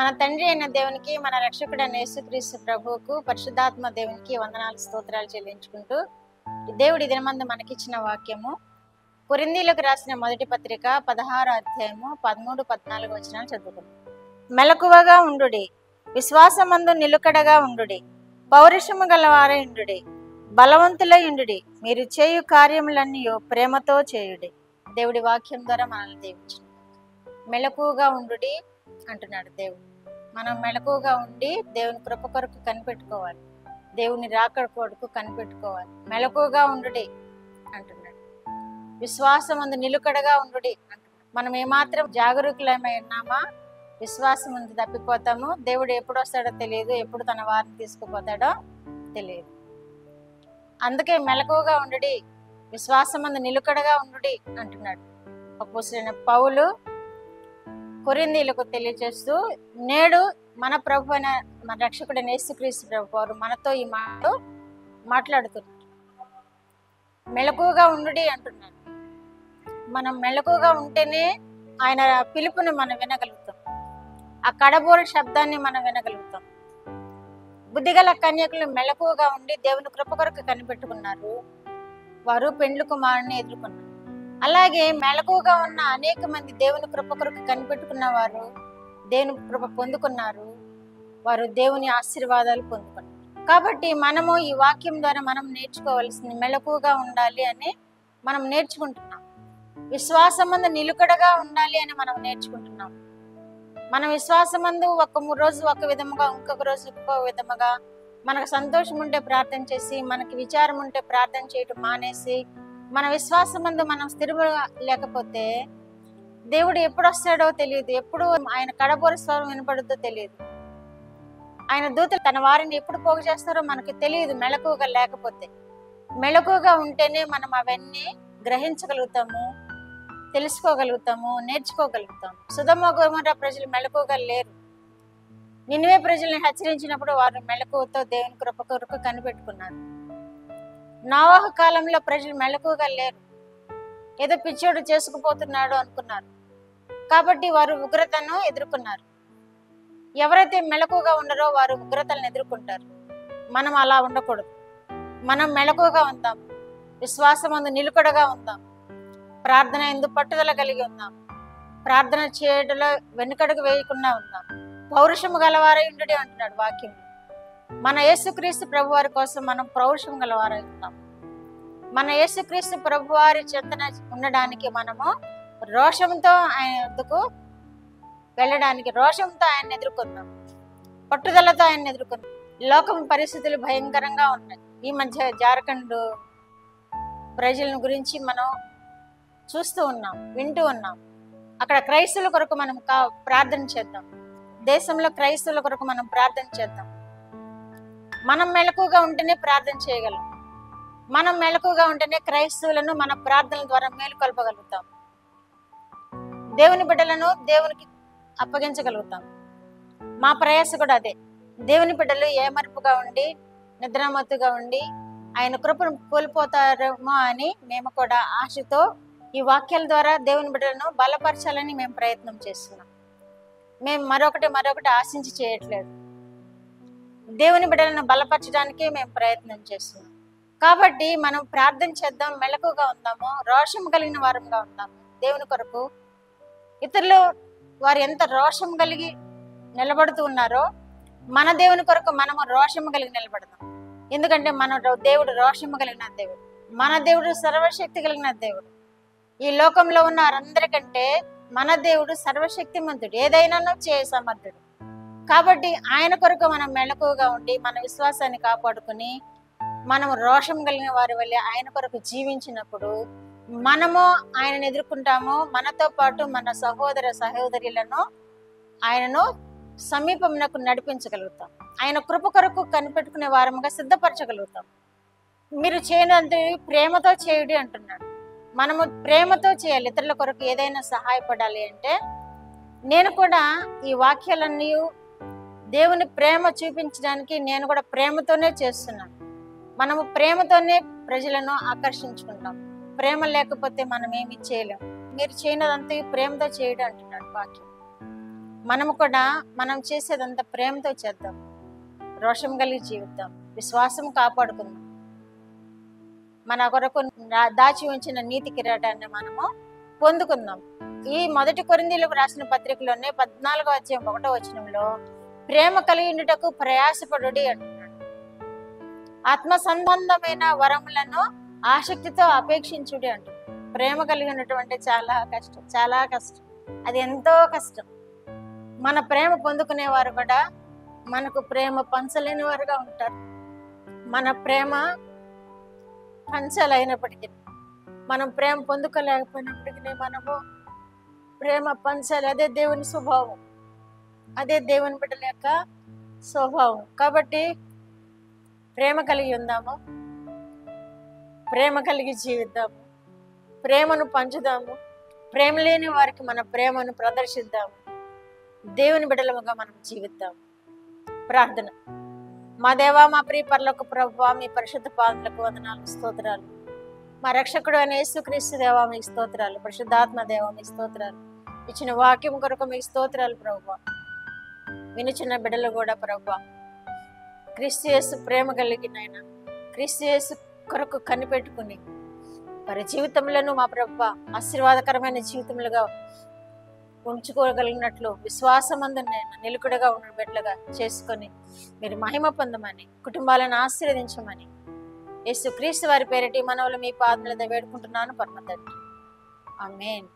మన తండ్రి అయిన దేవునికి, మన రక్షకుడైన యేసుక్రీస్తు ప్రభువుకు, పరిశుద్ధాత్మ దేవునికి వందనాలు స్తోత్రాలు చెల్లించుకుంటూ, దేవుడి దినమందు మనకిచ్చిన వాక్యము కొరింథీయులకు రాసిన మొదటి పత్రిక 16వ అధ్యాయము 13-14 వచనాలు చదువుకుందాం. మెలకువగా ఉండుడి, విశ్వాసమందు నిలుకడగా ఉండుడి, పౌరుషము గలవారై ఉండుడి, బలవంతులై ఉండుడి, మీరు చేయు కార్యములన్నీ ప్రేమతో చేయుడి. దేవుడి వాక్యం ద్వారా మనల్ని దీవించు. మెలకువగా ఉండుడి అంటున్నాడు దేవుడు. మనం మెలకువగా ఉండి దేవుని కృప కొరకు కనిపెట్టుకోవాలి, దేవుని రాకడ కొరకు కనిపెట్టుకోవాలి. మెలకువగా ఉండుడి అంటున్నాడు. విశ్వాసం అందు నిలుకడగా ఉండుడి అంటున్నాడు. మనం ఏమాత్రం జాగరూకులమై ఉన్నామా? విశ్వాసం ముందు తప్పిపోతాము. దేవుడు ఎప్పుడు వస్తాడో తెలియదు, ఎప్పుడు తన వారిని తీసుకుపోతాడో తెలియదు. అందుకే మెలకువగా ఉండుడి, విశ్వాసం అందు నిలుకడగా ఉండుడి అంటున్నాడు అపోస్తలుడైన పౌలు కొరింథీయులకు తెలియజేస్తూ, నేడు మన ప్రభు అయిన మన రక్షకుడైన యేసుక్రీస్తు ప్రభు వారు మనతో ఈ మాటలు మాట్లాడుతున్నారు. మెలకువగా ఉండుడి అంటున్నాడు. మనం మెలకువగా ఉంటేనే ఆయన పిలుపుని మనం వినగలుగుతాం, ఆ కడబోర శబ్దాన్ని మనం వినగలుగుతాం. బుద్ధిగల కన్యకులు మెలకువగా ఉండి దేవుని కృప కొరకు కనిపెట్టుకున్నారు. వారు పెండ్లి కుమారుని ఎదుర్కొన్నారు. అలాగే మెలకువగా ఉన్న అనేక మంది దేవుని కృప కొరకు కనిపెట్టుకున్న వారు దేవుని కృప పొందుకున్నారు. వారు దేవుని ఆశీర్వాదాలు పొందుకున్నారు. కాబట్టి మనము ఈ వాక్యం ద్వారా మనం నేర్చుకోవాల్సింది మెలకువగా ఉండాలి అని మనం నేర్చుకుంటున్నాం. విశ్వాసమందు నిలుకడగా ఉండాలి అని మనం నేర్చుకుంటున్నాం. మన విశ్వాసమందు ఒక రోజు ఒక విధముగా, ఇంకొక రోజు ఇంకొక విధముగా, మనకు సంతోషం ఉంటే ప్రార్థన చేసి, మనకి విచారం ఉంటే ప్రార్థన చేయటం మానేసి, మన విశ్వాసమందు మనం స్థిరంగా లేకపోతే దేవుడు ఎప్పుడు వస్తాడో తెలియదు, ఎప్పుడు ఆయన కడబోర స్వరం వినపడుద్దో తెలియదు, ఆయన దూతలు తన వారిని ఎప్పుడు పోగు చేస్తారో మనకు తెలియదు. మెలకువగా లేకపోతే, మెలకువగా ఉంటేనే మనం అవన్నీ గ్రహించగలుగుతాము, తెలుసుకోగలుగుతాము, నేర్చుకోగలుగుతాము. సొదొమ గొమొర్రా ప్రజలు మెలకువగా లేరు. నినివే ప్రజల్ని హెచ్చరించినప్పుడు వారు మెలకువతో దేవుని కృప కొరకు కనిపెట్టుకున్నారు. నోవహు కాలంలో ప్రజలు మెలకువగా లేరు, ఏదో పిచ్చోడు చేసుకుపోతున్నాడు అనుకున్నారు. కాబట్టి వారు ఉగ్రతను ఎదుర్కొన్నారు. ఎవరైతే మెలకువగా ఉండరో వారు ఉగ్రతలను ఎదుర్కొంటారు. మనం అలా ఉండకూడదు. మనం మెలకువగా ఉందాం, విశ్వాసమందు నిలుకడగా ఉందాం, ప్రార్థన ఎందు పట్టుదల కలిగి ఉందాం, ప్రార్థన చేయడంలో వెనుకడుగు వేయకుండా ఉందాం, పౌరుషము గలవారై ఉండుడి అంటున్నాడు వాక్యం. మన యేసుక్రీస్తు ప్రభువారి కోసం మనం పౌరుషం గలవారై ఉంటాం. మన యేసుక్రీస్తు ప్రభువారి చెంతన ఉండడానికి మనము రోషంతో ఆయన వద్దకు వెళ్ళడానికి, రోషంతో ఆయన ఎదుర్కొందాం, పట్టుదలతో ఆయన ఎదుర్కొందాం. లోకం పరిస్థితులు భయంకరంగా ఉన్నాయి. ఈ మధ్య జార్ఖండ్ ప్రజల గురించి మనం చూస్తూ ఉన్నాం, వింటూ ఉన్నాం. అక్కడ క్రైస్తవుల కొరకు మనం ప్రార్థన చేద్దాం. దేశంలో క్రైస్తవుల కొరకు మనం ప్రార్థన చేద్దాం. మనం మెలకువగా ఉంటేనే ప్రార్థన చేయగలం. మనం మెలకువగా ఉంటేనే క్రైస్తవులను మన ప్రార్థనల ద్వారా మేలుకొల్పగలుగుతాం. దేవుని బిడ్డలను దేవునికి అప్పగించగలుగుతాం. మా ప్రయాస కూడా అదే. దేవుని బిడ్డలు ఏమరుపుగా ఉండి, నిద్రామత్తుగా ఉండి ఆయన కృపను కోల్పోతారేమో అని మేము కూడా ఆశతో ఈ వాక్యాల ద్వారా దేవుని బిడ్డలను బలపరచాలని మేము ప్రయత్నం చేస్తున్నాం. మేము మరొకటి ఆశించి చేయట్లేదు. దేవుని బిడ్డలను బలపరచడానికి మేము ప్రయత్నం చేస్తున్నాం. కాబట్టి మనం ప్రార్థన చేద్దాం, మెలకుగా ఉందాము, రోషం కలిగిన వారంగా ఉందాము. దేవుని కొరకు ఇతరులు వారు ఎంత రోషం కలిగి నిలబడుతూ ఉన్నారో మన దేవుని కొరకు మనము రోషము కలిగి నిలబడదాం. ఎందుకంటే మన దేవుడు రోషము కలిగిన దేవుడు, మన దేవుడు సర్వశక్తి కలిగిన దేవుడు. ఈ లోకంలో ఉన్న వారందరికంటే మన దేవుడు సర్వశక్తిమంతుడు, ఏదైనా చేయ సమర్థుడు. కాబట్టి ఆయన కొరకు మనం మెలకువగా ఉండి మన విశ్వాసాన్ని కాపాడుకుని మనం రోషం కలిగిన వారి వల్ల ఆయన కొరకు జీవించినప్పుడు మనము ఆయనను ఎదుర్కొంటాము. మనతో పాటు మన సహోదర సహోదరులను ఆయనను సమీపమునకు నడిపించగలుగుతాం. ఆయన కృప కొరకు కనిపెట్టుకునే వారముగా సిద్ధపరచగలుగుతాం. మీరు చేయనంత ప్రేమతో చేయుడి అంటున్నాడు. మనము ప్రేమతో చేయాలి. ఇతరుల కొరకు ఏదైనా సహాయపడాలి అంటే నేను కూడా ఈ వాక్యాలన్నీ దేవుని ప్రేమ చూపించడానికి నేను కూడా ప్రేమతోనే చేస్తున్నాను. మనము ప్రేమతోనే ప్రజలను ఆకర్షించుకుంటాం. ప్రేమ లేకపోతే మనం ఏమి చేయలేం. మీరు చేయనదంతా ప్రేమతో చేయడం అంటున్నాడు వాక్యం. మనము కూడా మనం చేసేదంతా ప్రేమతో చేద్దాం, రోషం కలిగి జీవిద్దాం, విశ్వాసం కాపాడుకుందాం. మన కొరకు దాచి ఉంచిన నీతి కిరీటాన్ని మనము పొందుకుందాం. ఈ 1 కొరింథీయులకు రాసిన పత్రికలోనే 14వ అధ్యాయం 1వ వచనంలో ప్రేమ కలిగినటకు ప్రయాసపడుడి అంటున్నాడు. ఆత్మ సంబంధమైన వరములను ఆసక్తితో అపేక్షించుడి అంటున్నాడు. ప్రేమ కలిగినటువంటి చాలా కష్టం, చాలా కష్టం, అది ఎంతో కష్టం. మన ప్రేమ పొందుకునేవారు కూడా మనకు ప్రేమ పంచలేని వారుగా ఉంటారు. మన ప్రేమ పంచాలైనప్పటికీ, మనం ప్రేమ పొందుకోలేకపోయినప్పటికీ మనము ప్రేమ పంచాలి. అదే దేవుని స్వభావం, అదే దేవుని బిడ్డల యొక్క స్వభావం. కాబట్టి ప్రేమ కలిగి ఉందాము, ప్రేమ కలిగి జీవిద్దాము, ప్రేమను పంచుదాము, ప్రేమ లేని వారికి మన ప్రేమను ప్రదర్శిద్దాము, దేవుని బిడ్డలముగా మనం జీవిద్దాము. ప్రార్థన. మా దేవా, మా ప్రియ పరలోక ప్రభువా, మీ పరిశుద్ధ పాదములకు వందనాలు, స్తోత్రాలు. మా రక్షకుడు అయిన యేసుక్రీస్తు దేవా, మీ స్తోత్రాలు. పరిశుద్ధాత్మ దేవా, మీ స్తోత్రాలు. ఇచ్చిన వాక్యం కొరకు మీ స్తోత్రాలు ప్రభువా. వినుచున్న బిడ్డలు కూడా ప్రభువా, క్రీస్తు యేసు ప్రేమ కలిగిన ఆయన, క్రీస్తు యేసు కొరకు కనిపెట్టుకుని వారి జీవితంలోనూ మా ప్రభువా ఆశీర్వాదకరమైన జీవితములుగా ఉంచుకోగలిగినట్లు విశ్వాసమందు నిలుకుడగా ఉన్న బిడ్డలుగా చేసుకొని మీరు మహిమ పొందమని, కుటుంబాలను ఆశీర్వదించమని యేసుక్రీస్తు వారి పేరిటి మనవులు మీ పాదముల మీద వేడుకుంటున్నాను పరమ తండ్రి. ఆమేన్.